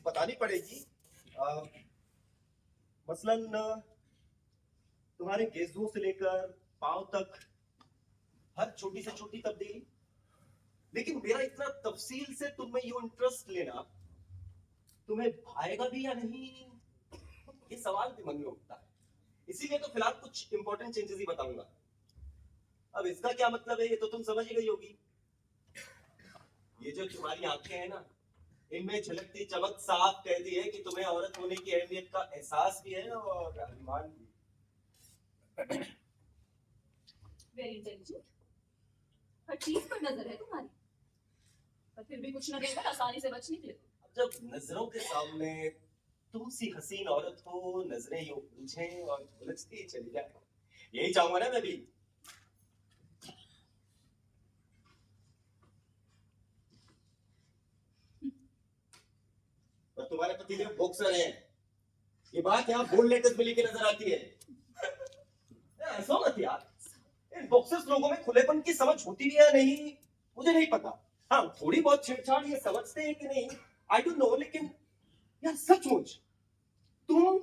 बतानी पड़ेगी। मसलन तुम्हारे गेजों से लेकर पांव तक हर छोटी से छोटी तब्दीली। लेकिन मेरा इतना तफसील से तुम में ये इंटरेस्ट लेना तुम्हें भाएगा भी या नहीं, ये सवाल भी मन में उठता है। इसीलिए तो फिलहाल कुछ इंपॉर्टेंट चेंजेस ही बताऊंगा। अब इसका क्या मतलब है ये तो तुम समझ ही गई होगी। ये जो तुम्हारी आंखें हैं ना, इनमें झलकती चमक साफ कहती है कि तुम्हें औरत होने की अहमियत का एहसास भी है और अभिमान भी। वेरी इंटेलिजेंट, हर चीज पर नजर है तुम्हारी, पर फिर भी कुछ न कहकर आसानी से बच निकले। जब नजरों के सामने तुम सी हसीन औरत हो, नजरें यूं उलझें और उलझती चली जाए, यही चाहूंगा ना मैं भी। और तुम्हारे पति देव बॉक्सर हैं, ये बात यहाँ बोल लेटर्स में लिखी नजर आती है। ऐसा मत यार, इन बॉक्सर्स लोगों में खुलेपन की समझ होती भी है नहीं मुझे नहीं पता। हाँ, थोड़ी बहुत छेड़छाड़ ये समझते हैं कि नहीं आई डोंट नो, लेकिन यार सचमुच तुम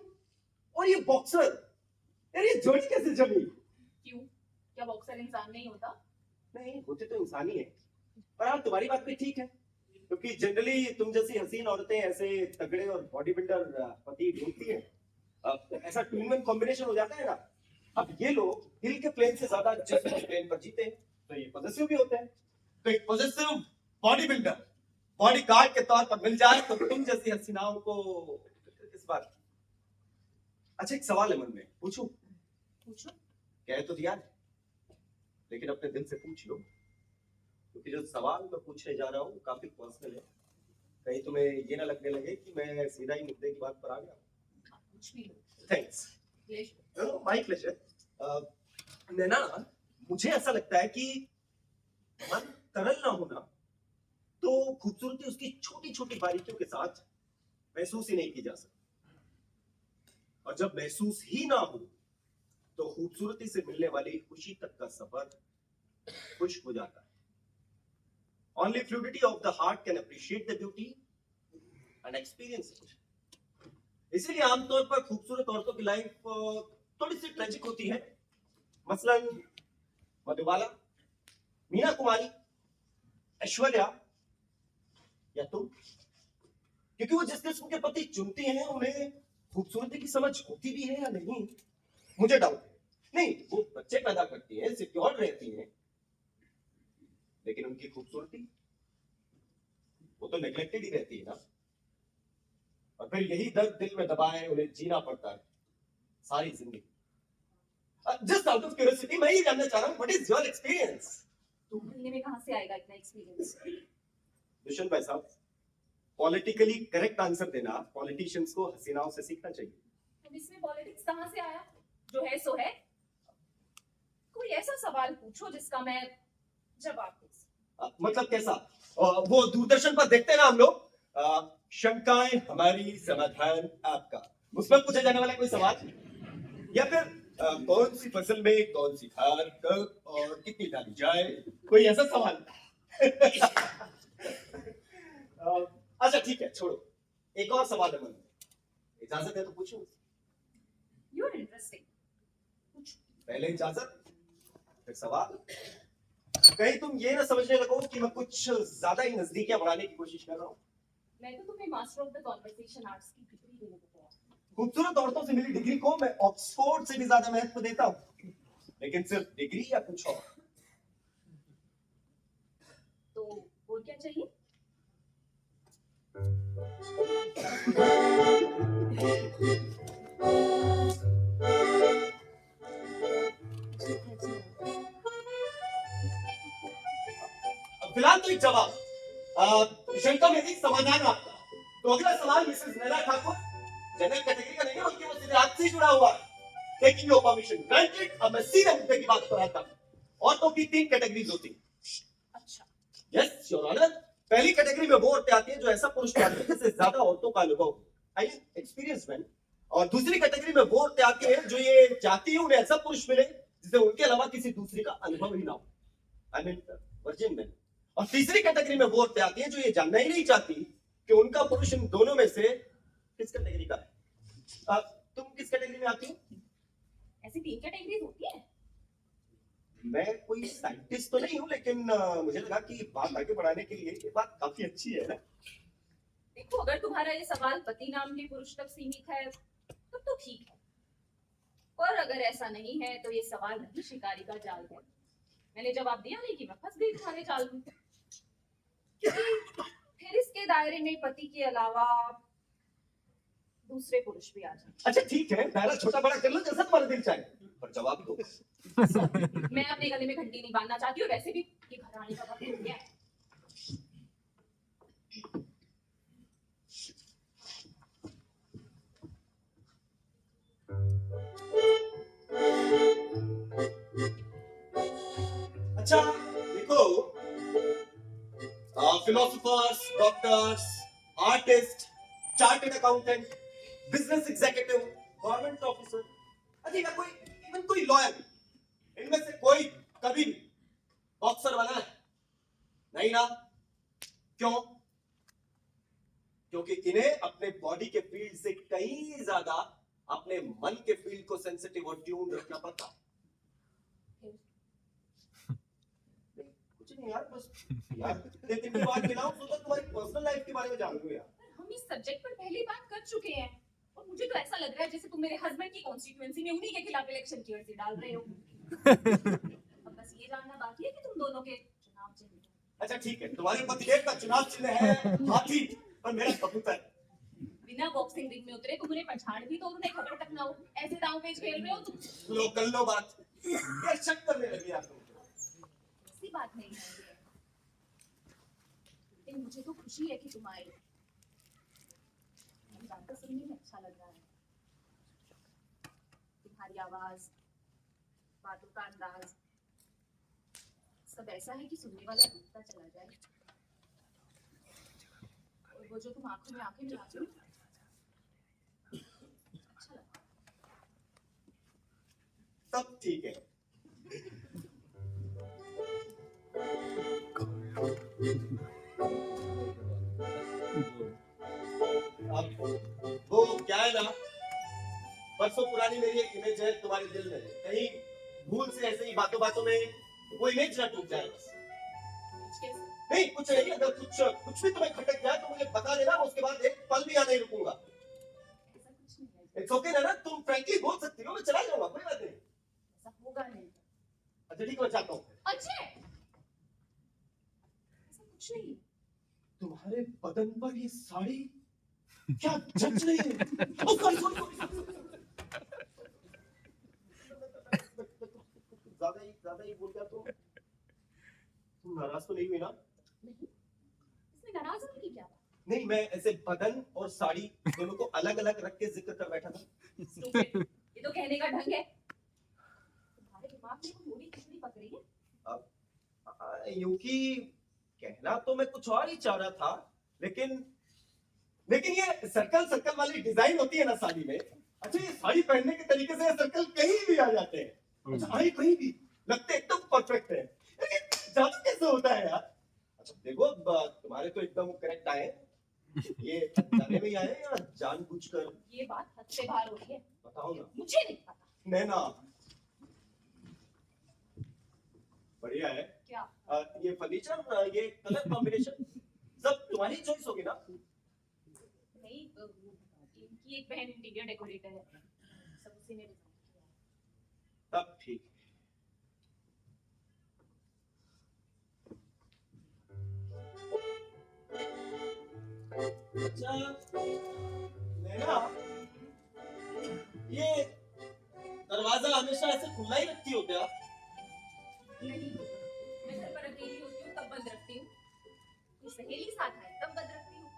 और ये बॉक्सर, यार ये जोड़ी कैसे जमी? क्यों, क्या बॉक्सर इंसान नहीं होता? नहीं, होते तो इंसान ही है, पर हाँ तुम्हारी बात भी ठीक है, क्योंकि जनरली तुम जैसी हसीन औरतें ऐसे तगड़े और बॉडी बिल्डर पति ढूंढती हैं। अब ऐसा टू इन वन कॉम्बिनेशन हो जाता है ना। अब ये लोग दिल के प्लेन से ज्यादा जिस्म के प्लेन पर जीते हैं, तो ये पॉजिटिव भी होते हैं। तो एक positive body builder body guard के तौर पर मिल जाए तो तुम जैसी हसीनाओं को किस बात। अच्छा, एक सवाल है मन में, पूछूं? पूछो। कह तो दिया है, लेकिन अपने दिल से पूछ लो, क्योंकि जो सवाल मैं पूछने जा रहा हूँ काफी पर्सनल है। कहीं तुम्हें ये ना लगने लगे कि मैं सीधा ही मुद्दे की बात पर आ गया। कुछ भी लो। थैंक्स। My pleasure. नैना, मुझे ऐसा लगता है कि मन तरल ना होना तो खूबसूरती उसकी छोटी छोटी बारीकियों के साथ महसूस ही नहीं की जा सकती, और जब महसूस ही ना हो तो खूबसूरती से मिलने वाली खुशी तक का सफर खुश्क हो जाता है। Only fluidity of the heart can appreciate the beauty and experience it. इसीलिए आमतौर पर खूबसूरत औरतों की लाइफ थोड़ी सी ट्रेजिक होती है। मसलन मधुबाला, मीना कुमारी, ऐश्वर्या या तुम, क्योंकि वो जिस किस्म के पति चुनती हैं उन्हें खूबसूरती की समझ होती भी है या नहीं मुझे डाउट है। नहीं, वो बच्चे पैदा करती हैं, सिक्योर रहती हैं, लेकिन उनकी खूबसूरती वो तो नेग्लेक्टेड ही रहती है ना। और फिर यही दर्द दिल में दबाए उन्हें जीना पड़ता है सारी जिंदगी। जस्ट आउट ऑफ क्यूरियोसिटी मैं ये जानना चाह रहा हूँ, व्हाट इज योर एक्सपीरियंस? महीने में कहाँ से आएगा इतना एक्सपीरियंस? दुष्यंत भाई साहब, पॉलिटिकली करेक्ट आंसर देना पॉलिटिशियंस को हसीनाओं से सीखना चाहिए। तो इसमें पॉलिटिक्स कहाँ से आया? जो है सो है। कोई ऐसा सवाल पूछो जिसका मैं जवाब दे सकूं। मतलब कैसा? वो दूरदर्शन पर देखते हैं ना हम लोग, शंकाएं हमारी समाधान आपका, उसमें पूछा जाने वाला कोई सवाल, या फिर कौन सी फसल में कौन सी खाद कब और कितनी डाली जाए, कोई ऐसा सवाल? अच्छा ठीक है, छोड़ो, एक और सवाल है मन में, इजाजत है तो पूछूं? यू आर इंटरेस्टिंग, पूछो। पहले इजाजत फिर सवाल। कहीं तुम ये ना समझने लगो कि मैं कुछ ज्यादा ही नजदीकियां बढ़ाने की कोशिश कर रहा हूँ। मैं तो तुम्हें master of the conversation arts की डिग्री देने को तैयार हूं। खूबसूरत औरतों से मिली डिग्री को मैं ऑक्सफोर्ड से भी ज्यादा महत्व देता हूँ, लेकिन सिर्फ डिग्री या कुछ और? तो और क्या चाहिए? फिलहाल तो एक जवाब, शंका में भी समाधान आपका। तो अगला सवाल मिसेस नैना ठाकुर, जनरल कैटेगरी का नहीं है बल्कि वो सीधे आपसे जुड़ा हुआ है। टेकिंग योर परमिशन ग्रांटेड, अब मैं सीधे मुद्दे की बात पर आता हूँ। औरतों की 3 कैटेगरीज होती हैं। अच्छा। यस योर ऑनर, पहली कैटेगरी में वो औरतें आती हैं जो ऐसा पुरुष चाहती है जिससे ज्यादा औरतों का अनुभव हो, आई एक्सपीरियंस मैन। और दूसरी कैटेगरी में वो औरतें आती हैं जो ये चाहती है उन्हें ऐसा पुरुष मिले जिसे उनके अलावा किसी दूसरे का अनुभव ही ना हो, आई मीन वर्जिन मैन। और तीसरी कैटेगरी में वो औरतें आती हैं जो ये जानना ही नहीं चाहती कि उनका पुरुष इन दोनों में से किस कैटेगरी का है। तुम किस कैटेगरी में आती हो? ऐसी 3 कैटेगरीज होती है। मैं कोई साइंटिस्ट तो नहीं हूँ, लेकिन मुझे लगा कि बात आगे बढ़ाने के लिए ये बात काफी अच्छी है ना। देखो, अगर तुम्हारा ये सवाल पति नाम के पुरुष तक सीमित है तब तो ठीक है, और अगर ऐसा नहीं है तो ये सवाल नहीं शिकारी का जाल है। मैंने जवाब दिया नहीं कि मैं फंस गई तुम्हारे जाल में, क्योंकि फिर इसके दायरे में पति के अलावा दूसरे पुरुष भी आ जाए। अच्छा ठीक है, दायरा छोटा बड़ा कर लो जैसा तुम्हारा दिल चाहे, पर जवाब दो। मैं अपने गले में घंटी नहीं बांधना चाहती, और वैसे भी ये घर आने का वक्त हो गया है। अच्छा देखो, philosophers, doctors, artist, chartered accountant, business executive, government officer, अच्छा या कोई इवन कोई लॉयर, इनमें से कोई कभी भी बॉक्सर बना है? नहीं ना। क्यों? क्योंकि इन्हें अपने बॉडी के फील्ड से कहीं ज्यादा अपने मन के फील्ड को सेंसिटिव और ट्यून रखना पड़ता है। कुछ नहीं यार, बस यार दो तीन की बात मिलाऊं तो तुम्हारी पर्सनल लाइफ के बारे में जान लूं यार। हम इस सब्जेक्ट पर पहली बात कर चुके हैं, और मुझे तो ऐसा लग रहा है जैसे तुम मेरे हस्बैंड की कॉन्स्टिट्यूएंसी में उन्हीं के खिलाफ इलेक्शन की अर्जी डाल रहे हो। अब बस ये जानना बाकी है कि तुम दोनों के चुनाव चिन्ह क्या हैं। अच्छा ठीक है, तुम्हारे पतिदेव का चुनाव चिन्ह है हाथी और मेरा कबूतर। बिना बॉक्सिंग रिंग में उतरे तुम उन्हें पछाड़ भी तो उन्हें खबर तक ना हो, ऐसे दांव पेच खेल रहे हो तुम। लो कर लो बात, क्या शक करने लगी आप लोग? ऐसी बात नहीं है, लेकिन मुझे तो खुशी है कि तुम आए। बातें सुनने में अच्छा लग रहा है, तुम्हारी आवाज, बातों का अंदाज, सब ऐसा है कि सुनने वाला रुकता चला जाए। और वो जो तुम आंखों में आंखें मिलाते हो, अच्छा लगा। सब ठीक है। अब वो क्या है ना, परसों पुरानी मेरी एक इमेज है तुम्हारे दिल में, कहीं भूल से ऐसे ही बातों बातों में वो इमेज ना टूट जाए बस। कैसे? नहीं कुछ नहीं, अगर कुछ भी तुम्हें खटक जाए तो मुझे बता देना, उसके बाद एक पल भी यहाँ नहीं रुकूंगा। ऐसा कुछ नहीं है। इट्स ओके ना, तुम फ्रैंकली बोल सकती हो, मैं चला जाऊंगा, कोई बात नहीं। ऐसा होगा नहीं। अच्छा ठीक है, मैं चाहता हूँ। अजय, ऐसा कुछ नहीं। तुम्हारे बदन पर ये साड़ी क्या जच रही है? ओ, sorry. ज्यादा ही बोल गया तो। तुम नाराज तो नहीं हुई ना? नहीं, इसमें नाराज होने की क्या बात? नहीं, मैं ऐसे बदन और साड़ी दोनों को अलग अलग रख के जिक्र कर बैठा था। Stupid. ये तो कहने का ढंग है। तुम्हारे दिमाग में कोई मूड़ी खिचड़ी पक रही है? यूं कि कहना तो मैं कुछ और ही चाह रहा था, लेकिन ये सर्कल सर्कल वाली डिजाइन होती है ना साड़ी में। अच्छा ये साड़ी पहनने के तरीके से सर्कल कहीं भी आ जाते हैं। अच्छा आए कहीं भी लगते एकदम परफेक्ट है। जादू कैसे होता है यार? अच्छा देखो, तुम्हारे तो एकदम करेक्ट आए, ये जाने में ही आए या जानबूझकर? ये बात हद से बाहर हो रही है। बताओ ना। मुझे नहीं पता। नैना बढ़िया है। क्या? ये फर्नीचर, ये कलर कॉम्बिनेशन सब तुम्हारी चॉइस होगी ना? नहीं, इनकी एक बहन इंटीरियर डेकोरेटर है, सब उसी ने डिजाइन किया है। तब ठीक। अच्छा नैना, ये दरवाजा हमेशा ऐसे खुला ही रखती हो क्या? नहीं, मैं घर पर अकेली होती हूँ तब बंद रखती हूँ, कोई सहेली साथ आए तब बंद रखती हूँ,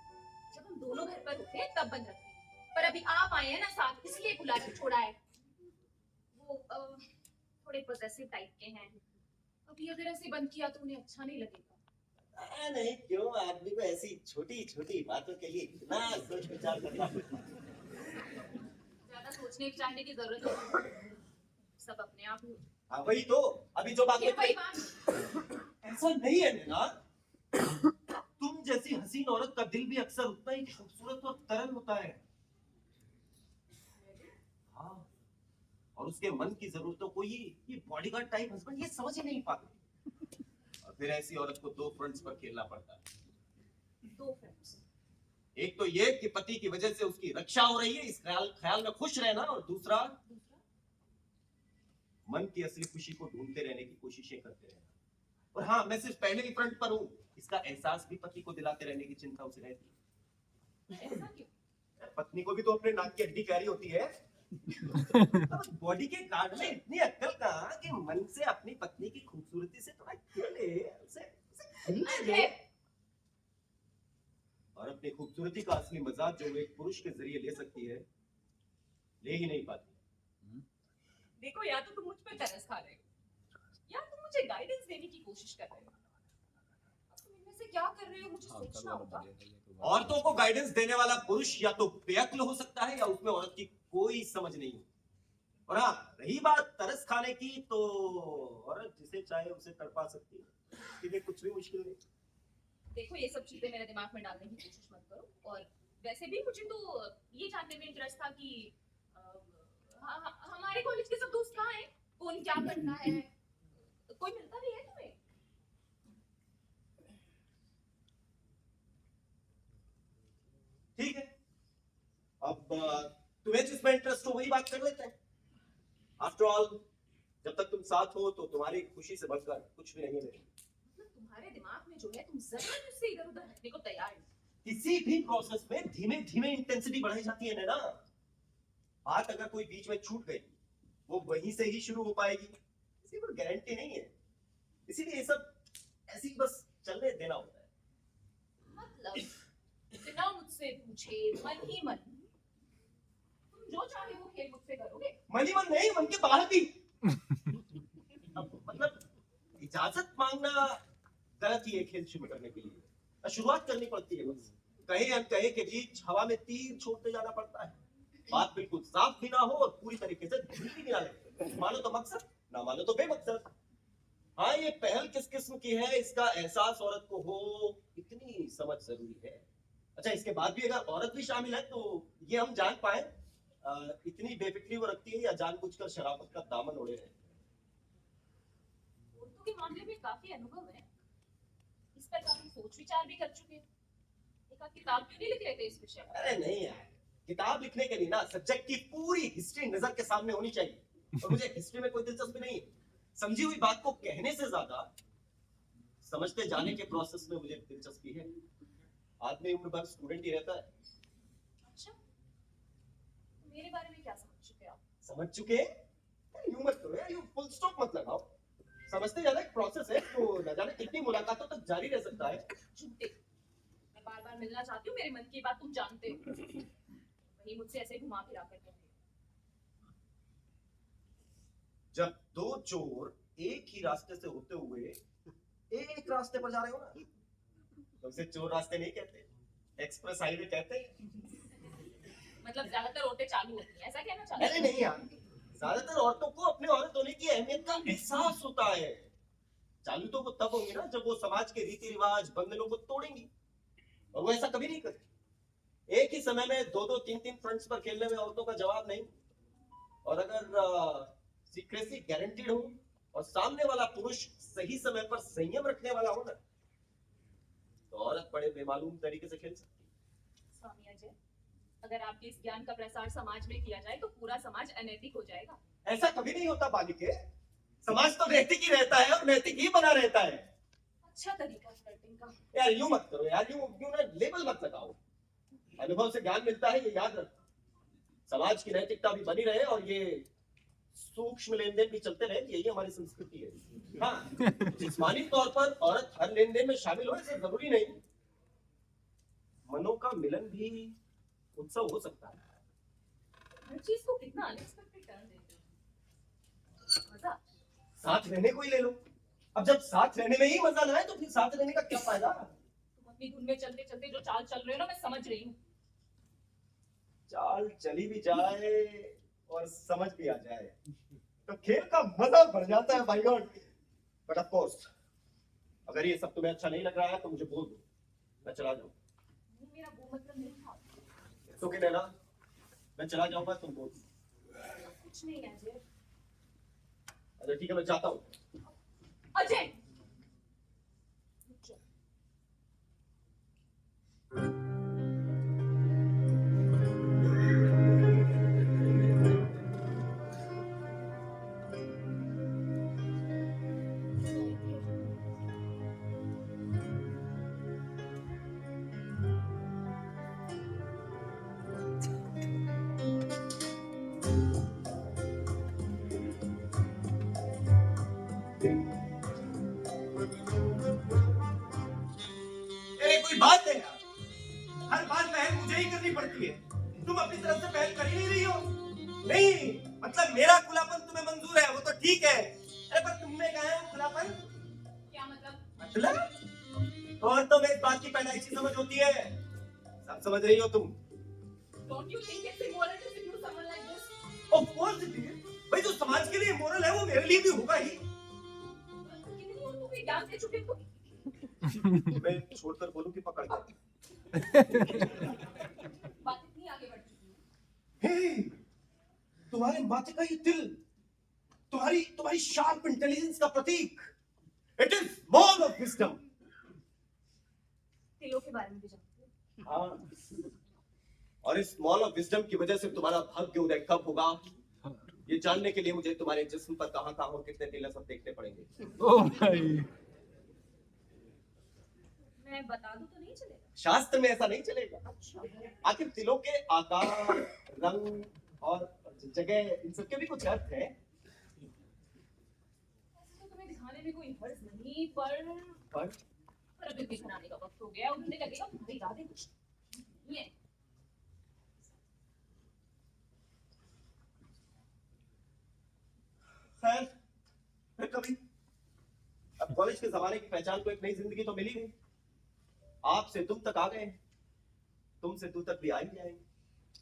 जब हम दोनों घर पर होते हैं तब बंद रखती हूँ। पर अभी आप आए हैं ना साथ, इसलिए खुला के छोड़ा है। वो थोड़े पॉसेसिव टाइप के हैं, अभी अगर ऐसे बंद किया तो उन्हें अच्छा नहीं लगेगा। नहीं क्यों, आदमी को ऐसी छोटी छोटी बातों के लिए इतना सोच विचार करना पड़ता है। ज्यादा सोचने विचारने की जरूरत नहीं, सब अपने आप ही। हाँ वही तो, अभी जो बात ये वही बात। ऐसा नहीं है नैना, तुम जैसी हसीन औरत का दिल भी अक्सर उतना ही खूबसूरत और तरल होता है। हाँ, और उसके मन की जरूरतों को ये बॉडीगार्ड टाइप हस्बैंड ये समझ ही नहीं पाते। और फिर ऐसी औरत को दो फ्रंट्स पर खेलना पड़ता है। दो फ्रेंड्स। एक तो ये कि पति की वजह से उसकी रक्षा हो रही है, इस ख्याल में खुश रहना, और दूसरा दूसरा मन की असली खुशी को ढूंढते रहने की कोशिशें करते रहना। और हाँ, मैं सिर्फ पहले ही फ्रंट पर हूँ, इसका एहसास भी पति को दिलाते रहने की चिंता उसे रहती है। ऐसा क्यों? पत्नी को भी तो अपने नाक की हड्डी प्यारी होती है। बॉडी के कार्ड में इतनी अक्कल कहाँ कि मन से अपनी पत्नी की खूबसूरती से थोड़ा खेले, उसे खेलने दे। और अपनी खूबसूरती का असली मजा जो वो एक पुरुष के जरिए ले सकती है, ले ही नहीं पाती। देखो, या तो तुम मुझ पे तरस खा रहे हो या तुम मुझे गाइडेंस देने की कोशिश कर रहे हो। अब तुम इनमें से क्या कर रहे हो मुझे सोचना होगा। औरतों को गाइडेंस देने वाला पुरुष या तो बेअक्ल हो सकता है या उसमें औरत की कोई समझ नहीं होती। और हाँ, रही बात तरस खाने की, तो औरत जिसे चाहे उसे तड़पा सकती है, इसके लिए कुछ भी मुश्किल नहीं। देखो, ये सब चीजें मेरे दिमाग में डालने की कोशिश मत करो। और वैसे भी मुझे तो ये जानने में इंटरेस्ट था कि हमारे कॉलेज के सब दोस्त कहाँ हैं, कौन क्या करता है, कोई मिलता भी है तुम्हें? ठीक है, अब तुम्हें जिसमें इंटरेस्ट हो वही बात कर लेते हैं। आफ्टर ऑल, जब तक तुम साथ हो तो तुम्हारी खुशी से बढ़कर कुछ भी नहीं है मेरी। मतलब तुम्हारे दिमाग में जो है, तुम जरा भी उससे इधर उधर हटने को तैयार नहीं। किसी भी प्रोसेस में धीमे धीमे इंटेंसिटी बढ़ाई जाती है ना। बात अगर कोई बीच में छूट गई, वो वहीं से ही शुरू हो पाएगी, इसकी कोई गारंटी नहीं है। इसीलिए ये सब ऐसे ही बस चलने देना होता है। मतलब बिना मुझसे पूछे मन ही मन तुम जो चाहे वो खेल मुझसे करोगे? मन ही मन नहीं, मन के बाहर भी। अब मतलब इजाजत मांगना गलत ही है खेल शुरू करने के लिए। शुरुआत करनी पड़ती है, बस कहे अनकहे के बीच हवा में तीर छोड़ते जाना पड़ता है। बात बिल्कुल साफ भी ना हो और पूरी तरीके से ढीली भी ना लगे। मानो तो मकसद, ना मानो तो बेमकसद। हाँ, ये पहल किस किस्म की है, इसका एहसास औरत को हो, इतनी समझ जरूरी है। अच्छा, इसके बाद भी अगर औरत भी शामिल है तो ये हम जान पाए इतनी बेफिक्री वो रखती है या जानबूझकर शराफत का दामन ओढ़े रहे। औरतों के मामले में काफी अनुभव है, इस पर काफी सोच विचार भी कर चुके हैं। एक आध किताब क्यों नहीं लिख लेते इस विषय पर? अरे नहीं यार, किताब लिखने के लिए ना सब्जेक्ट की पूरी हिस्ट्री नजर के सामने होनी चाहिए। और मुझे हिस्ट्री में कोई दिलचस्पी नहीं है। समझी हुई बात को कहने से ज्यादा समझते जाने के प्रोसेस में मुझे दिलचस्पी है। आदमी उम्र भर स्टूडेंट ही रहता है। अच्छा, तो मेरे बारे में क्या समझ चुके आप? समझ चुके? यूं मत करो यार, यूं फुल स्टॉप मत लगाओ। समझते जाना एक प्रोसेस है, तो न जाने कितनी मुलाकातों तक जारी रह सकता है। झूठे। मैं बार बार मिलना चाहती हूँ, मेरे मन की बात तुम जानते हो, वही मुझसे ऐसे घुमा फिरा कर कहते हो। जब दो चोर एक ही रास्ते से होते हुए एक रास्ते पर जा रहे हो ना, तो उसे चोर रास्ते नहीं कहते, एक्सप्रेस हाईवे कहते हैं। मतलब ज्यादातर औरतें चालू होती हैं, ऐसा कहना चाहते अरे नहीं यार, ज्यादातर औरतों को अपने औरत होने की अहमियत का एहसास होता है। चालू तो वो तब होंगी ना जब वो समाज के रीति रिवाज बंधनों को तोड़ेंगी, और वो ऐसा कभी नहीं करती। एक ही समय में दो दो तीन तीन फ्रंट्स पर खेलने में औरतों का जवाब नहीं। और अगर सीक्रेसी गारंटीड हो और सामने वाला पुरुष सही समय पर संयम रखने वाला हो ना, तो औरत बड़े बेमालूम तरीके से खेल सकती है। स्वामी अजय, अगर आपके इस ज्ञान का प्रसार समाज में किया जाए तो पूरा समाज अनैतिक हो जाएगा। ऐसा कभी नहीं होता बालिके। समाज तो नैतिक ही रहता है और नैतिक ही बना रहता है। अच्छा तरीका फ्लर्टिंग का। यार यूं मत करो यार, यूं ना लेबल मत लगाओ। अनुभव से ज्ञान मिलता है, ये याद रखो। समाज की नैतिकता भी बनी रहे और ये सूक्ष्म लेन देन भी चलते रहे, यही हमारी संस्कृति है। हाँ, जिस्मानी तौर पर औरत हर लेन देन में शामिल हो ऐसा जरूरी नहीं। मनों का मिलन भी उत्सव हो सकता है। हर चीज को कितना अनएक्सपेक्टेड टर्न देते हो। मजा। साथ रहने को ही ले लो। अब जब साथ रहने में ही मजा ना आए तो फिर साथ रहने का क्या फायदा। तुम अपनी धुन में चलते चलते जो चाल चल रहे हो ना, मैं समझ रही हूँ। चाल चली भी जाए और समझ भी आ जाए तो खेल का मजा बढ़ जाता है भाई गॉड। बट ऑफ कोर्स, अगर ये सब तुम्हें अच्छा नहीं लग रहा है तो मुझे बोल दो, मैं चला जाऊँ? नहीं, मेरा वो मतलब नहीं था। तो क्या नैना, मैं चला जाऊंगा, तुम बोल। कुछ नहीं है अजय। अच्छा ठीक है, मैं जाता हूँ। अजय, अरे कोई बात है यार, हर बार पहल मुझे ही करनी पड़ती है। तुम अपनी तरफ से पहल कर ही नहीं रही हो। नहीं, मतलब मेरा खुलापन तुम्हें मंजूर है, वो तो ठीक है। अरे पर तुमने कहा है वो खुलापन? क्या मतलब? मतलब? और तो मैं इस बात की पैदाइशी समझ होती है, सब समझ रही हो तुम। Don't you think it's immoral to seduce someone like this? Of course it is. भाई जो समाज के लिए मोरल है वो मेरे लिए भी होगा ही। कितनी और तू भी डांस के छुट्टी तो मैं छोड़कर बोलूं कि पकड़ दे। बात इतनी आगे बढ़ चुकी है। हे, तुम्हारे माथे का ये दिल, तुम्हारी तुम्हारी शार्प इंटेलिजेंस का प्रतीक, it is mall of wisdom. तिलों के बारे में भी जानते हो? हाँ, और इस मॉल ऑफ विजडम की वजह से तुम्हारा भाग्य उदय कब होगा, ये जानने के लिए मुझे तुम्हारे जिस्म पर कहां कहां और कितने तिल सब देखने पड़ेंगे। ओ भाई, मैं बता दूं तो नहीं चलेगा? शास्त्र में ऐसा नहीं चलेगा। अच्छा। आखिर तिलों के आकार, रंग और जगह, इन सब के भी कुछ अर्थ है। वैसे तो तुम्हें दिखाने में कोई हर्ज नहीं, पर पर अभी दिखने आने का वक्त हो गया, उन्हें लगेगा तुम्हारी इरादे कुछ नहीं है। खैर, फिर कभी। अब कॉलेज के जमाने की पहचान को एक नई जिंदगी तो मिली गई। आपसे तुम तक आ गए, तुमसे तू तक भी आ ही जाएंगे।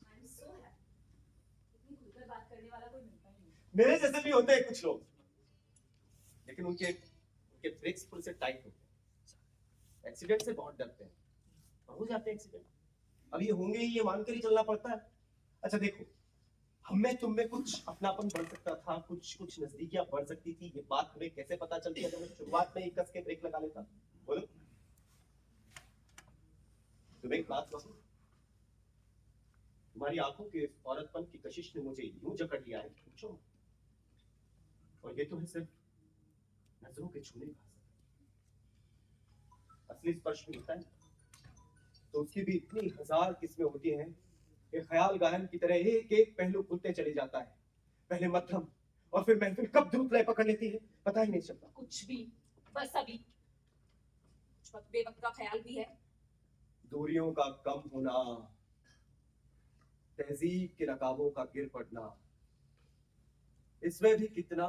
I am so happy. इतनी खुलकर बात करने वाला कोई मिलता ही नहीं। मेरे जैसे भी होते हैं कुछ लोग, लेकिन उनके उनके ब्रेक्स फुल से टाइट होते हैं, एक्सीडेंट से बहुत डरते हैं, और हो जाते हैं एक्सीडेंट। अब ये होंगे ही, ये मानकर ही चलना पड़ता है। अच्छा देखो, हमें तुम में कुछ अपनापन बढ़ सकता था, कुछ कुछ नजदीकियां बढ़ सकती थी, ये बात हमें कैसे पता चलती अगर मैं शुरुआत में ही कस के ब्रेक लगा लेता? बोलो। तुम एक बात कहूं, तुम्हारी आंखों के औरतपन की कशिश ने मुझे यूं जकड़ लिया है, पूछो। और ये तो है सिर्फ नजरों के छूने का असर। असली स्पर्श भी होता है तो उसकी भी इतनी हजार किस्में होती हैं कि ख्याल गायन की तरह एक एक पहलू खुलते चले जाता है। पहले मध्यम और फिर महफिल कब धूप लय पकड़ लेती है पता ही नहीं चलता। कुछ भी, बस अभी कुछ वक्त बेवक्त का ख्याल भी है। दूरियों का कम होना, तहजीब के नकाबों का गिर पड़ना, इसमें भी कितना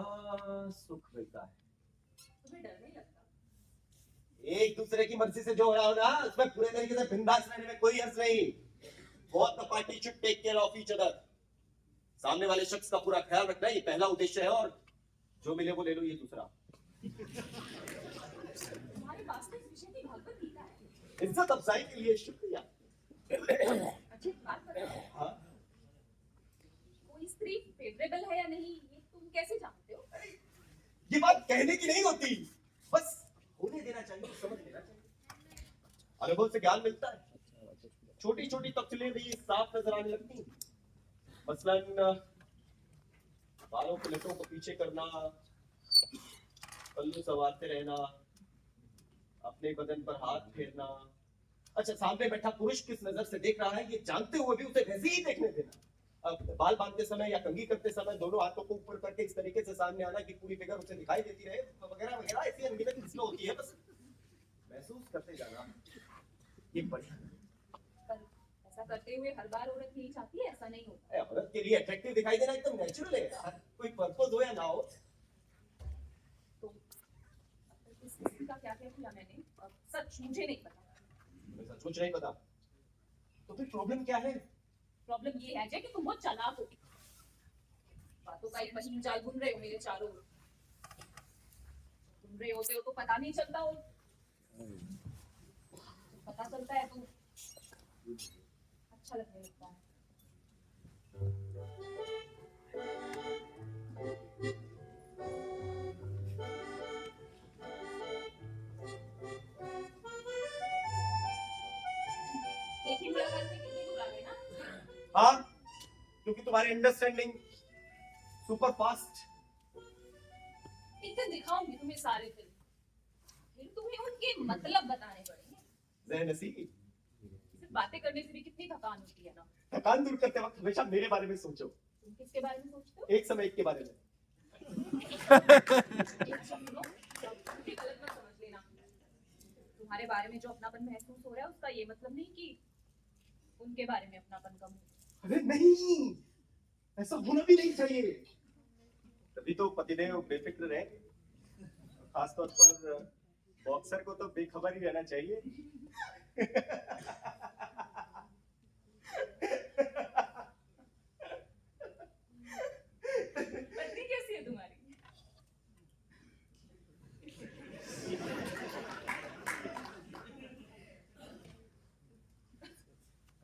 सुख मिलता है। तुम्हें डर नहीं लगता? एक दूसरे की मर्जी से जो हो रहा हो ना, उसमें पूरे तरीके से बिंदास रहने में कोई अर्थ नहीं। Both the party should take care of each other. सामने वाले शख्स का पूरा ख्याल रखना ये पहला उद्देश्य है, और जो मिले वो ले लो ये दूसरा। तुम्हारे पास तो इस विषय की भागवत गीता है। इज्जत अफजाई के लिए शुक्रिया। अच्छी बात बताओ, हाँ, कोई स्त्री फेवरेबल है या नहीं ये तुम कैसे जानते हो? ये बात कहने की नहीं होती, बस होने देना चाहिए, समझ लेना चाहिए। अनुभव से ज्ञान मिलता है। छोटी छोटी तफसीलें भी साफ नजर आने लगती हैं। मसलन बालों के लटों को पीछे करना, पल्लू संवारते रहना, अपने बदन पर हाथ फेरना। अच्छा, सामने बैठा पुरुष किस नजर से देख रहा है ये जानते हुए भी उसे वैसे ही देखने देना। अब बाल बांधते समय या कंघी करते समय दोनों हाथों को ऊपर करके इस तरीके से सामने आना कि पूरी फिगर उसे दिखाई देती रहे, वगैरह वगैरह ऐसी अनगिनत चीजें होती है। बस महसूस करते जाना, ये बढ़िया। पर ऐसा करते हुए हर बार औरत यही चाहती है? ऐसा नहीं होता। औरत के लिए अट्रैक्टिव दिखाई देना एकदम नेचुरल है यार, कोई पर्पस हो या ना हो। तो इस किसी का क्या क्या किया मैंने, और सच मुझे नहीं पता। तुम्हें सचमुच नहीं पता तो फिर प्रॉब्लम क्या है? प्रॉब्लम ये है अजय कि तुम बहुत चालाक हो, बातों का एक महीन जाल बुन रहे हो मेरे चारों ओर। बुन रहे होते हो तो पता नहीं चलता, और पता चलता है तो अच्छा लगने लगता है। एक ही मुलाकात में कितने दूर आ गए ना। हाँ, क्योंकि तुम्हारी अंडरस्टैंडिंग सुपर फास्ट। एक दिन दिखाऊंगी तुम्हें सारे फिल्म, फिर तुम्हें उनके मतलब बताने पड़ेंगे। ज़हनसी, सिर्फ बातें करने से भी कितनी थकान होती है ना। थकान दूर करते वक्त हमेशा मेरे बारे में सोचो। तुम किसके बारे में सोचते हो? एक समय एक के बारे में। अच्छा सुनो, मुझे गलत मत समझ लेना। तुम्हारे बारे में जो अपनापन महसूस हो रहा है उसका ये मतलब नहीं कि उनके बारे में अपनापन कम हो। अरे नहीं, ऐसा होना भी नहीं चाहिए। तभी तो पतिदेव बेफिक्र रहे। खासतौर पर बॉक्सर को तो बेखबर ही रहना चाहिए। पत्नी कैसी है तुम्हारी?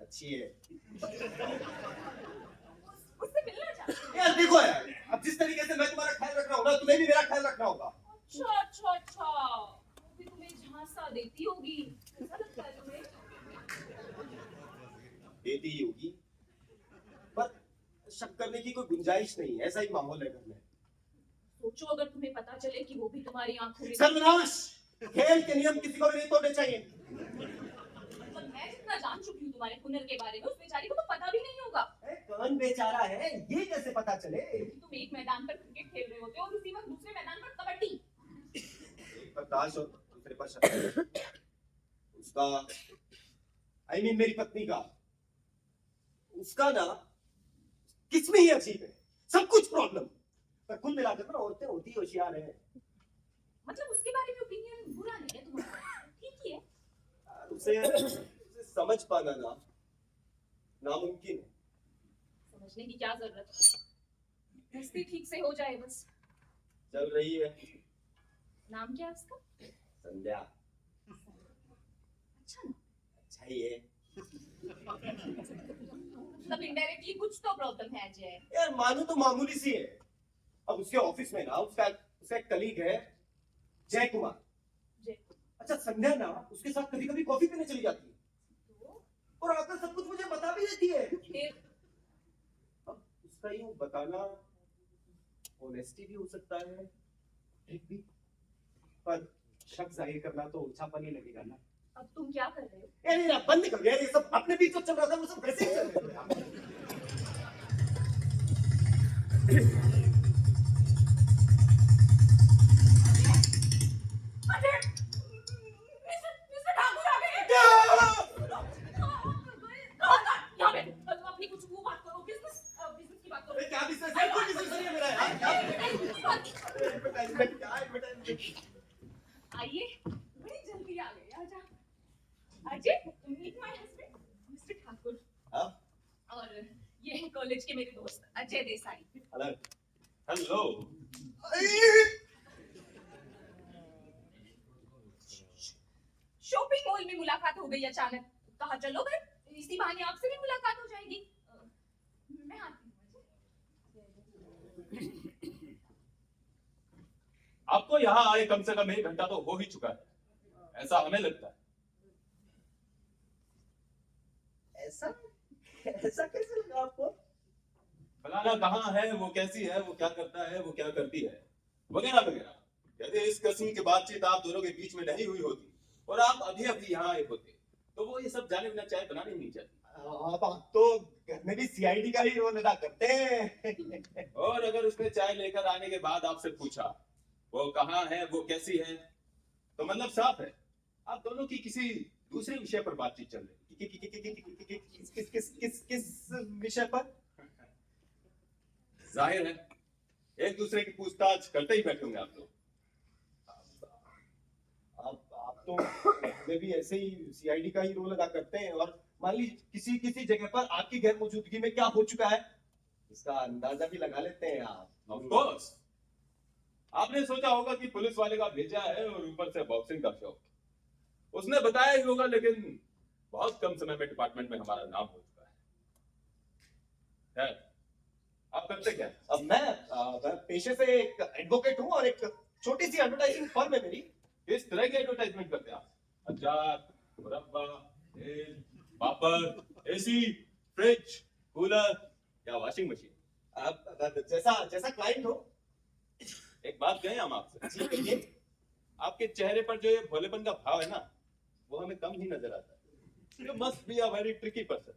अच्छी है। उससे मिलना चाहती हूँ। यार देखो यार, अब जिस तरीके से मैं तुम्हारा ख्याल रख रहा हूँ ना, तुम्हें भी मेरा ख्याल रखना होगा। अच्छा वो भी तुम्हें झांसा देती होगी, ऐसा लगता है तुम्हें? देती ही होगी, पर शक करने की कोई गुंजाइश नहीं है। ऐसा ही माहौल है घर में। सोचो अगर तुम्हें पता चले कि वो भी तुम्हारी आंखों में। सर्वनाश! खेल के नियम किसी को भी नहीं तोड़ने चाहिए। मतलब मैं जितना जान चुकी हूँ तुम्हारे हुनर के बारे में, उस बेचारी को तो पता भी नहीं होगा। कौन बेचारा है, ये कैसे पता चले? तुम एक मैदान पर क्रिकेट खेल रहे होते हो और उसी वक्त दूसरे मैदान पर कबड्डी। एक पर ताश और दूसरे पर शतरंज। उसका मेरी पत्नी का, उसका ना किस्म ही अजीब है। सब कुछ प्रॉब्लम। पर कुल मिलाकर ना औरतें होती होशियार है। मतलब उसके बारे में ओपिनियन बुरा नहीं है तुम्हारा, ठीक ही है। उसे समझ पाना ना नामुमकिन है। समझने की क्या जरूरत है, रस्ते ठीक से हो जाए बस। चल रही है। नाम क्या है उसका? संध्या। अच्छा ना। अच्छा ही है। मतलब इनडायरेक्टली कुछ तो प्रॉब्लम है अजय। यार मानो तो मामूली सी है। अब उसके ऑफिस में ना उसका एक कलीग है, जय कुमार। जय। अच्छा, संध्या ना उसके साथ कभी कभी कॉफी पीने चली जाती है तो और आकर सब कुछ मुझे बता भी देती है। फिर अब उसका यूं बताना ऑनेस्टी भी हो सकता है, ठीक भी, पर शक जाहिर करना तो उल्चापन ही लगेगा ना। अब तुम क्या कर रहे हो? यार ये बंद कर यार, ये सब अपने बीच में चल रहा था, वो सब वैसे ही चल रहा था। अजय, मिस्टर ठाकुर आ गए। यहाँ पे तुम अपनी कुछ वो बात करो, बिजनेस की बात करो। क्या बिजनेस है? कोई बिजनेस नहीं है मेरा यार। एडवर्टाइजमेंट क्या एडवर्टाइजमेंट? आइए, बड़ी जल्दी आ गए। आजा Ajay, meet my husband mister Thakur. हाँ? और ये है कॉलेज के मेरे दोस्त Ajay Desai. Hello. Shopping mall में मुलाकात हो गई अचानक, कहा चलो घर, इसी बहाने आपसे भी मुलाकात हो जाएगी। मैं आती हूँ। आपको यहाँ आए कम से कम 1 घंटा तो हो ही चुका है, ऐसा हमें लगता है। ऐसा ऐसा कैसे लगा आपको? फलाना कहाँ है, वो कैसी है, वो क्या करता है, वो क्या करती है, वगैरह वगैरह। यदि इस किस्म की बातचीत आप दोनों के बीच में नहीं हुई होती और आप अभी अभी यहाँ आए होते तो वो ये सब जाने बिना चाय बनाने नहीं चाहती। अब आप तो घर में भी सीआईडी का ही रोल अदा करते हैं। और अगर उसने चाय लेकर आने के बाद आपसे पूछा वो कहाँ है, वो कैसी है, तो मतलब साफ है आप दोनों की किसी दूसरे विषय पर बातचीत चल रही है। किस विषय पर? जाहिर है एक दूसरे की पूछताछ करते ही बैठे होंगे आप लोग। आप तो मैं भी ऐसे ही सीआईडी का ही रोल अदा करते हैं और मान लीजिए किसी जगह पर आपकी गैर मौजूदगी में क्या हो चुका है इसका अंदाजा भी लगा लेते हैं आप। ऑफ कोर्स आपने सोचा होगा कि पुलिस वाले का भेजा है और ऊपर से बॉक्सिंग का शौक। उसने बताया ही होगा, लेकिन बहुत कम समय में डिपार्टमेंट में हमारा नाम हो चुका है। आप करते क्या? अब मैं पेशे से एक एडवोकेट हूँ और एक छोटी सी एडवर्टाइजिंग फर्म है मेरी। किस तरह की एडवर्टाइजमेंट करते हैं आप? अचार, मुरब्बा, तेल, पापड़, एसी, फ्रिज, कूलर या वॉशिंग मशीन? अब जैसा जैसा क्लाइंट हो। एक बात कहें हम आपसे, जी कहिए। आपके चेहरे पर जो ये भोलेपन का भाव है ना, वो हमें कम ही नजर आता है। You must be a very tricky person,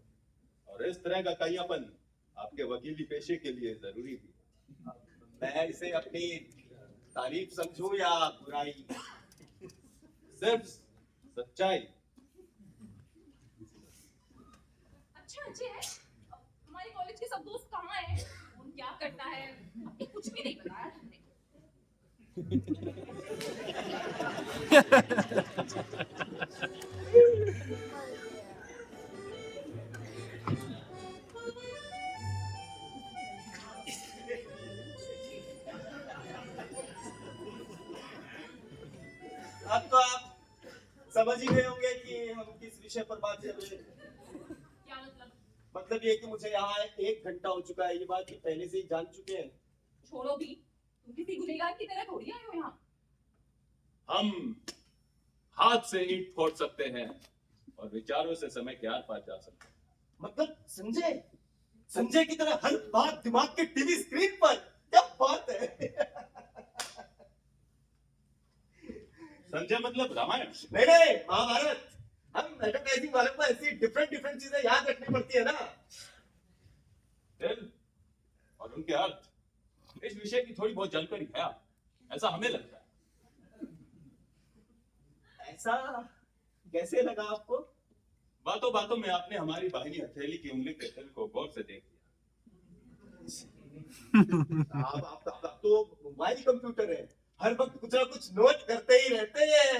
और इस तरह का कईयापन आपके वकीली पेशे के लिए जरूरी भी है। मैं इसे अपनी तारीफ समझूं या बुराई? सिर्फ सच्चाई। अच्छा अजय, हमारे कॉलेज के सब दोस्त कहाँ हैं? कौन क्या करता है? अभी कुछ भी नहीं बताया तुमने। अब तो आप समझ ही गए होंगे कि हम किस विषय पर बात कर रहे हैं। क्या मतलब? मतलब ये कि मुझे यहाँ 1 घंटा हो चुका है, ये बात कि पहले से ही जान चुके हैं। छोड़ो भी, तुम किसी गुनहगार की तरह थोड़ी आए हो यहाँ। हम हाथ से ईंट फोड़ सकते हैं और विचारों से समय के आर पार जा सकते हैं। मतलब संजय संजय की तरह हर बात दिमाग के टीवी स्क्रीन पर, क्या बात है। संजय मतलब रामायण? नहीं नहीं, महाभारत। हम एडवर्टाइजिंग वाले को ऐसी डिफरेंट डिफरेंट चीजें याद रखनी पड़ती है ना। दिल और उनके अर्थ, इस विषय की थोड़ी बहुत जानकारी है ऐसा हमें लगता है। ऐसा कैसे लगा आपको? बातों बातों में आपने हमारी बाहिनी हथेली की उंगली के दिल को गौर से देख लिया। आप तो मोबाइल कंप्यूटर है, हर वक्त कुछ ना कुछ नोट करते ही रहते हैं।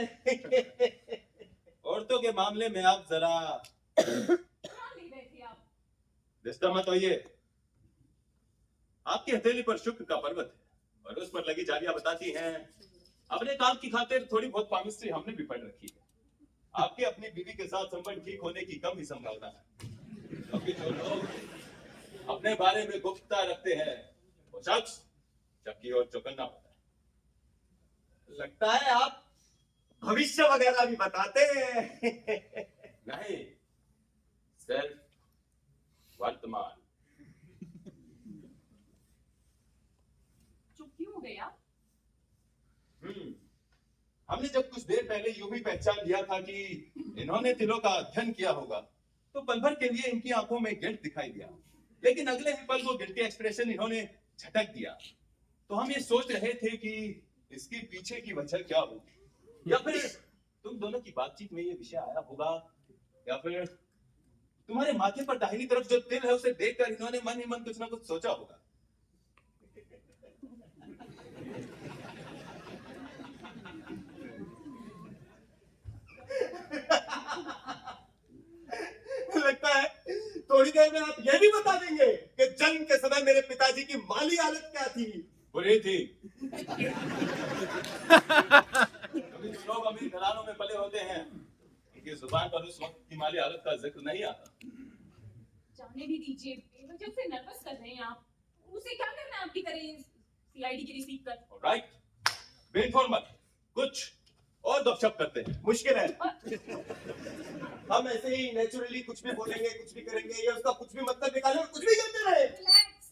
औरतों के मामले में आप जरा कहाँ ले गए थे आप? डिस्टर्ब मत होइए। आपकी हथेली पर शुक्र का पर्वत है और उस पर लगी जालियां बताती हैं अपने काम की खातिर थोड़ी बहुत पामिस्ट्री हमने भी पढ़ रखी है। आपके अपनी बीवी के साथ संबंध ठीक होने की कम ही संभावना है, क्योंकि जो लोग अपने बारे में गुप्तता रखते हैं वो शख्स चक्की और चौकन्ना होता है। लगता है आप भविष्य वगैरह भी बताते हैं। नहीं, सिर्फ वर्तमान। चुप क्यों हो गए आप? हमने जब कुछ देर पहले यूं ही पहचान लिया था कि इन्होंने तिलों का अध्ययन किया होगा, तो पल भर के लिए इनकी आंखों में गिल्ट दिखाई दिया, लेकिन अगले ही पल वो गिल्टी एक्सप्रेशन इन्होंने झटक दिया। तो हम ये सोच रहे थे कि इसके पीछे की वजह क्या होगी, या फिर तुम दोनों की बातचीत में ये विषय आया होगा, या फिर तुम्हारे माथे पर दाहिनी तरफ जो तिल है उसे देखकर इन्होंने मन ही मन कुछ ना कुछ सोचा होगा। लगता है थोड़ी देर में आप ये भी बता देंगे कि जन्म के समय मेरे पिताजी की माली हालत क्या थी। बुरी थी। कभी जो लोग अमीर घरानों में पले होते हैं उनकी जुबान पर उस वक्त की माली हालत का जिक्र नहीं आता। जाने भी दीजिए, बेवजह से नर्वस कर रहे हैं आप। उसे क्या करना है आपकी तरह सीआईडी की रिसीव कर? ऑलराइट, बे इनफॉर्मल, कुछ और गपशप करते हैं। मुश्किल है, हम ऐसे ही नेचुरली कुछ भी बोलेंगे, कुछ भी करेंगे, ये उसका कुछ भी मतलब निकाले और कुछ भी करते रहे। रिलैक्स।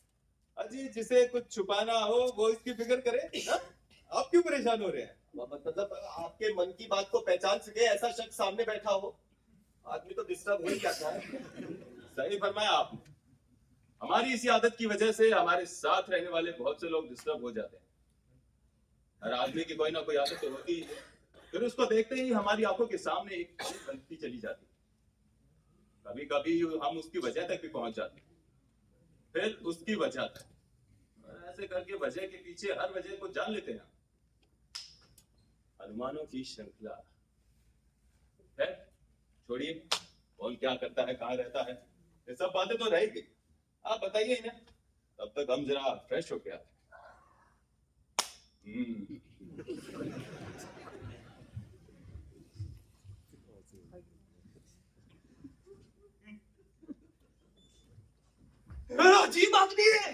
अजी जिसे कुछ छुपाना हो वो इसकी फिक्र करे ना? आप क्यों परेशान हो रहे हैं? मतलब आपके मन की बात को पहचान सके ऐसा शख्स सामने बैठा हो, आदमी तो डिस्टर्ब हो ही जाता है। सही फरमाया आपने। हमारी इसी आदत की वजह से हमारे साथ रहने वाले बहुत से लोग डिस्टर्ब हो जाते हैं। हर आदमी की कोई ना कोई आदत तो होती ही है, फिर उसको देखते ही हमारी आंखों के सामने एक चीज बनती चली जाती है। कभी कभी हम उसकी वजह तक भी पहुंच जाते हैं, फिर उसकी वजह तक, और ऐसे करके वजह के पीछे हर वजह को जान लेते हैं। अनुमानों की श्रृंखला। फिर छोड़िए, कौन क्या करता है, कहाँ रहता है, ये सब बातें तो रहेगी। आप बताइए इन्हें, तब तक हम जरा फ्रेश हो गया। अजीब आदमी है।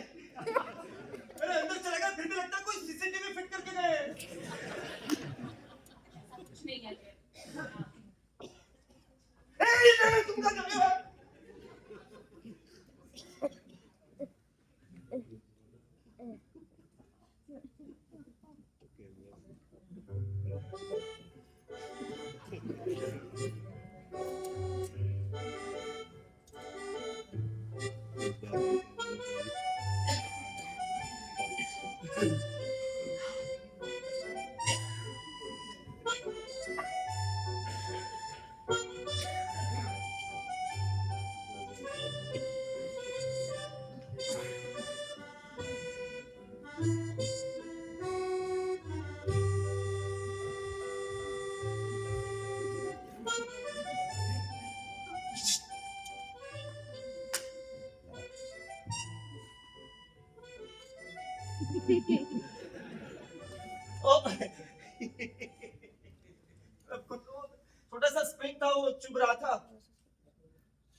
अरे अंदर चला गया, फिर भी लगता है कोई सीसीटीवी फिट करके गए। कुछ नहीं है। ए, तुम कहाँ जा रहे हो? ओ, अब खुद को छोटा सा स्प्रिंग था, वो चुभ रहा था।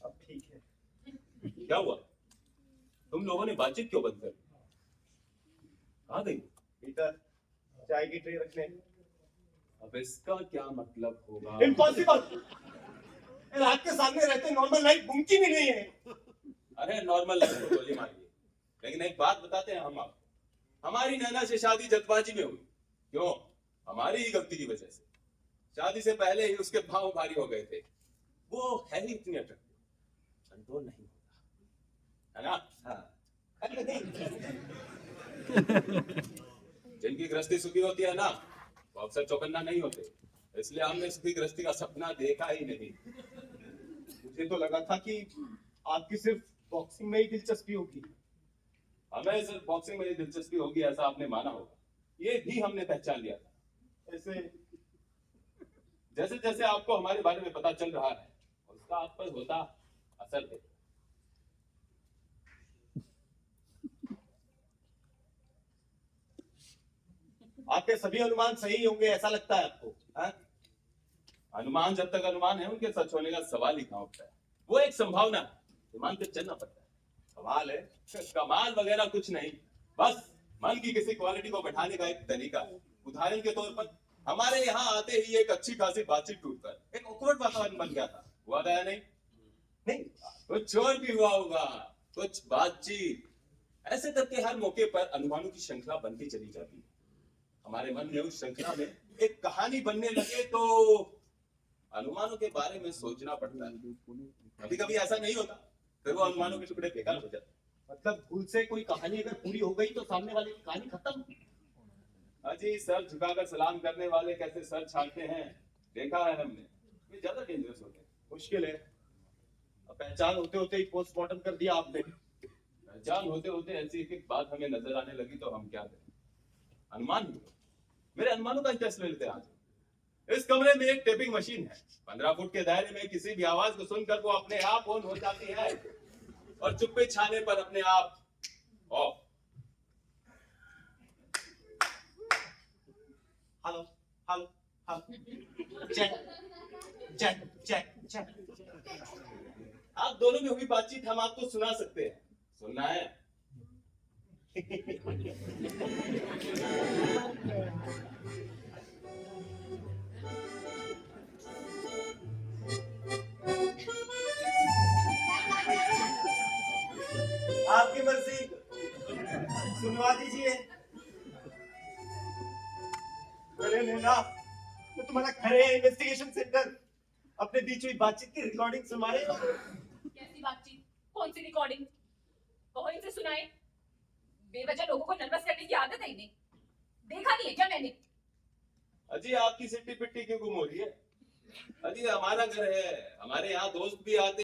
अब ठीक है। क्या हुआ? तुम लोगों ने बातचीत क्यों बंद कर दी? कहाँ गई? इधर चाय की ट्रे रखने। अब इसका क्या मतलब होगा? इम्पॉसिबल। रात के सामने रहते नॉर्मल लाइफ मुमकिन ही नहीं है। अरे नॉर्मल लाइफ तो गोली मारिए, लेकिन एक बात बताते हैं हम आपको, हमारी नैना से शादी जल्दबाजी में हुई। क्यों? हमारी ही गलती की वजह से। शादी से पहले ही उसके भाव भारी हो गए थे। वो है ही इतनी अट्रैक्टिव, कंट्रोल नहीं होता, है ना? हाँ। जिनकी गृहस्थी सुखी होती है ना, वो अक्सर चौकन्ना नहीं होते। इसलिए हमने सुखी गृहस्थी का सपना देखा ही नहीं। मुझे तो लगा था कि आपकी सिर्फ बॉक्सिंग में ही दिलचस्पी होगी। हमें सिर्फ बॉक्सिंग में ही दिलचस्पी होगी ऐसा आपने माना होगा, ये भी हमने पहचान लिया था। ऐसे जैसे जैसे आपको हमारे बारे में पता चल रहा है, उसका आप पर होता असर है। आपके सभी अनुमान सही होंगे ऐसा लगता है आपको? हाँ? अनुमान जब तक अनुमान है, उनके सच होने का सवाल ही कहाँ उठता है। वो एक संभावना है, ईमान पे चलना पड़ता है। कमाल है। कमाल वगैरह कुछ नहीं, बस मन की किसी क्वालिटी को बैठाने का एक तरीका है। उदाहरण के तौर पर हमारे यहाँ आते ही एक अच्छी खासी बातचीत टूटकर एक ऑकवर्ड वातावरण बन गया था। हुआ था या नहीं? नहीं, कुछ और भी हुआ होगा, कुछ बातचीत। ऐसे करके हर मौके पर अनुमानों की श्रृंखला बनती चली जाती है। हमारे मन में उस श्रृंखला में एक कहानी बनने लगे तो अनुमानों के बारे में सोचना पड़ता है। कभी कभी ऐसा नहीं होता, फिर वो अनुमानों के टुकड़े बेकार हो जाते। मतलब भूल से कोई कहानी अगर पूरी हो गई तो सामने वाले की कहानी खत्म। अजी, सर झुकाकर सलाम करने वाले कैसे सर छाटते हैं, देखा है हमने। ये ज्यादा डेंजरस होते हैं। मुश्किल है। अब पहचान होते होते ही पोस्टमार्टम कर दिया आपने। पहचान होते होते ऐसी एक बात हमें नजर आने लगी तो हम क्या करें? अनुमान ही तो। मेरे अनुमानों का टेस्ट ले लेते हैं आज। इस कमरे में एक टेपिंग मशीन है। 15 फुट के दायरे में किसी भी आवाज को सुनकर वो अपने आप ऑन हो जाती है और चुप्पे छाने पर अपने आप off. Hello hello hello, check check check check. आप दोनों में हुई बातचीत हम आपको सुना सकते हैं। सुनना है? आपकी मर्जी, सुनवा दीजिए। अरे नैना, तो तुम्हारा घर है इन्वेस्टिगेशन सेंटर, अपने बीच हुई बातचीत की रिकॉर्डिंग सुना रहे हो। कैसी बातचीत? कौन सी रिकॉर्डिंग? कहो इनसे सुनाए। बेवजह लोगों को नर्वस करने की आदत है इन्हें। देखा नहीं है क्या मैंने? अजी, आपकी सिट्टी पिट्टी क्यों गुम हो रही है? अजी, हमारा घर है, हमारे यहाँ दोस्त भी आते